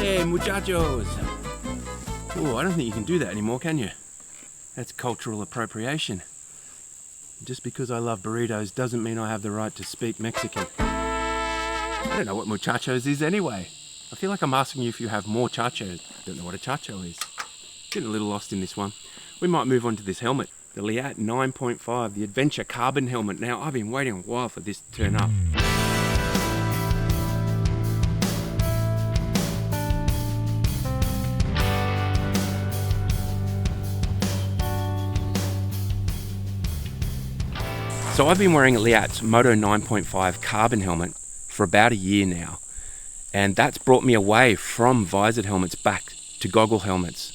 Hey, muchachos! Oh, I don't think you can do that anymore, can you? That's cultural appropriation. Just because I love burritos doesn't mean I have the right to speak Mexican. I don't know what muchachos is anyway. I feel like I'm asking you if you have more chachos. I don't know what a chacho is. Getting a little lost in this one. We might move on to this helmet. The Leatt 9.5, the Adventure Carbon helmet. Now, I've been waiting a while for this to turn up. So I've been wearing a Leatt's Moto 9.5 carbon helmet for about a year now. And that's brought me away from visored helmets back to goggle helmets.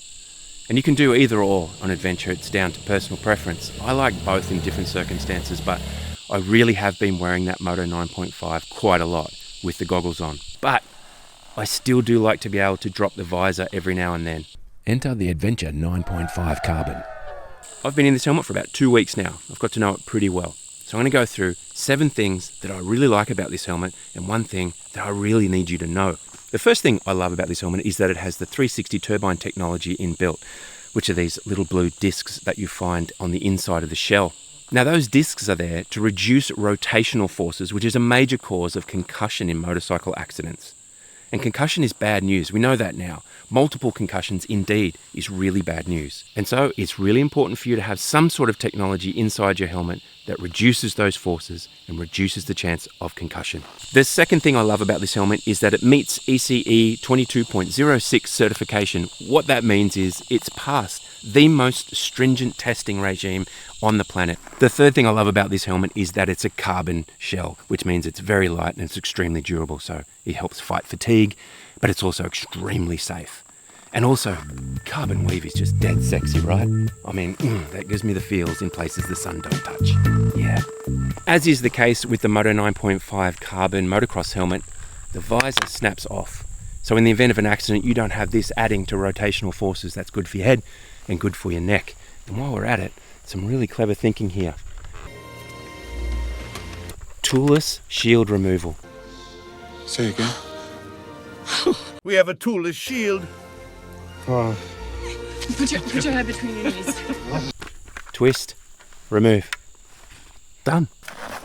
And you can do either or on adventure, it's down to personal preference. I like both in different circumstances, but I really have been wearing that Moto 9.5 quite a lot with the goggles on. But I still do like to be able to drop the visor every now and then. Enter the Adventure 9.5 Carbon. I've been in this helmet for about 2 weeks now. I've got to know it pretty well. So I'm going to go through 7 things that I really like about this helmet and 1 thing that I really need you to know. The first thing I love about this helmet is that it has the 360 turbine technology inbuilt, which are these little blue discs that you find on the inside of the shell. Now those discs are there to reduce rotational forces, which is a major cause of concussion in motorcycle accidents. And concussion is bad news, we know that now. Multiple concussions indeed is really bad news. And so it's really important for you to have some sort of technology inside your helmet that reduces those forces and reduces the chance of concussion. The second thing I love about this helmet is that it meets ECE 22.06 certification. What that means is it's passed the most stringent testing regime on the planet. The third thing I love about this helmet is that it's a carbon shell, which means it's very light and it's extremely durable, so it helps fight fatigue, but it's also extremely safe. And also, carbon weave is just dead sexy, right? I mean, that gives me the feels in places the sun don't touch. Yeah. As is the case with the Moto 9.5 carbon motocross helmet, the visor snaps off. So in the event of an accident, you don't have this adding to rotational forces. That's good for your head and good for your neck. And while we're at it, some really clever thinking here. Toolless shield removal. Say again. We have a toolless shield. Oh. Put your head between your knees. Twist, remove. Done.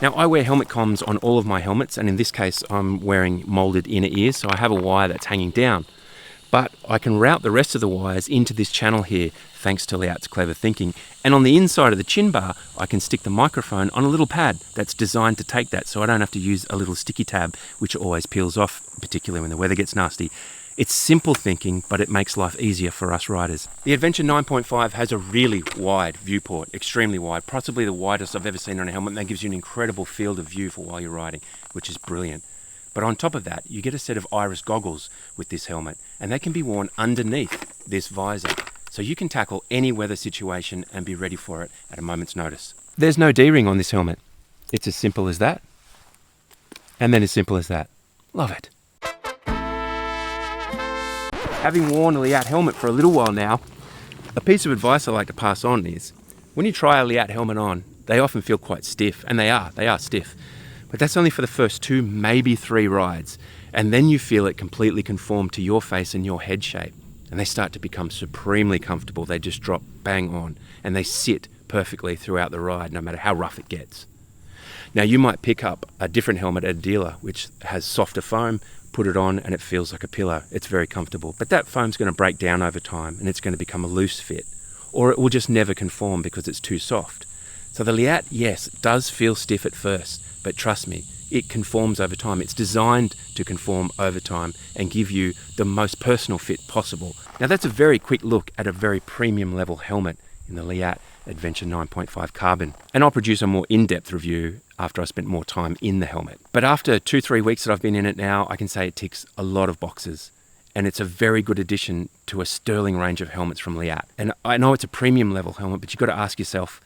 Now I wear helmet comms on all of my helmets, and in this case I'm wearing molded inner ears, so I have a wire that's hanging down. But I can route the rest of the wires into this channel here, thanks to Leatt's clever thinking. And on the inside of the chin bar, I can stick the microphone on a little pad that's designed to take that, so I don't have to use a little sticky tab, which always peels off, particularly when the weather gets nasty. It's simple thinking, but it makes life easier for us riders. The Adventure 9.5 has a really wide viewport, extremely wide, possibly the widest I've ever seen on a helmet, and that gives you an incredible field of view for while you're riding, which is brilliant. But on top of that, you get a set of iris goggles with this helmet, and they can be worn underneath this visor, so you can tackle any weather situation and be ready for it at a moment's notice. There's no D-ring on this helmet. It's as simple as that, and then as simple as that. Love it. Having worn a Leatt helmet for a little while now, a piece of advice I like to pass on is, when you try a Leatt helmet on, they often feel quite stiff, and they are stiff. But that's only for the first 2, maybe 3 rides, and then you feel it completely conform to your face and your head shape, and they start to become supremely comfortable. They just drop bang on, and they sit perfectly throughout the ride, no matter how rough it gets. Now you might pick up a different helmet at a dealer, which has softer foam, put it on and it feels like a pillow. It's very comfortable, but that foam's going to break down over time and it's going to become a loose fit, or it will just never conform because it's too soft. So the Leatt, yes, does feel stiff at first, but trust me, it conforms over time. It's designed to conform over time and give you the most personal fit possible. Now that's a very quick look at a very premium level helmet in the Leatt Adventure 9.5 Carbon. And I'll produce a more in-depth review after I spent more time in the helmet. But after 2-3 weeks that I've been in it now, I can say it ticks a lot of boxes. And it's a very good addition to a sterling range of helmets from Leatt. And I know it's a premium level helmet, but you've got to ask yourself,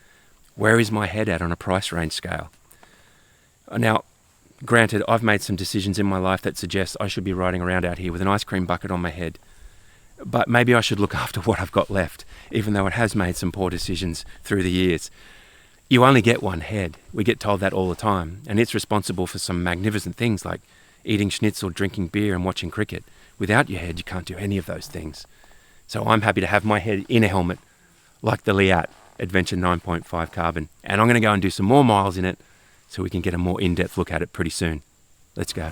where is my head at on a price range scale? Now, granted, I've made some decisions in my life that suggest I should be riding around out here with an ice cream bucket on my head. But maybe I should look after what I've got left, even though it has made some poor decisions through the years. You only get one head. We get told that all the time, and it's responsible for some magnificent things like eating schnitzel, drinking beer and watching cricket. Without your head, you can't do any of those things. So I'm happy to have my head in a helmet like the Leatt Adventure 9.5 Carbon. And I'm going to go and do some more miles in it so we can get a more in-depth look at it pretty soon. Let's go.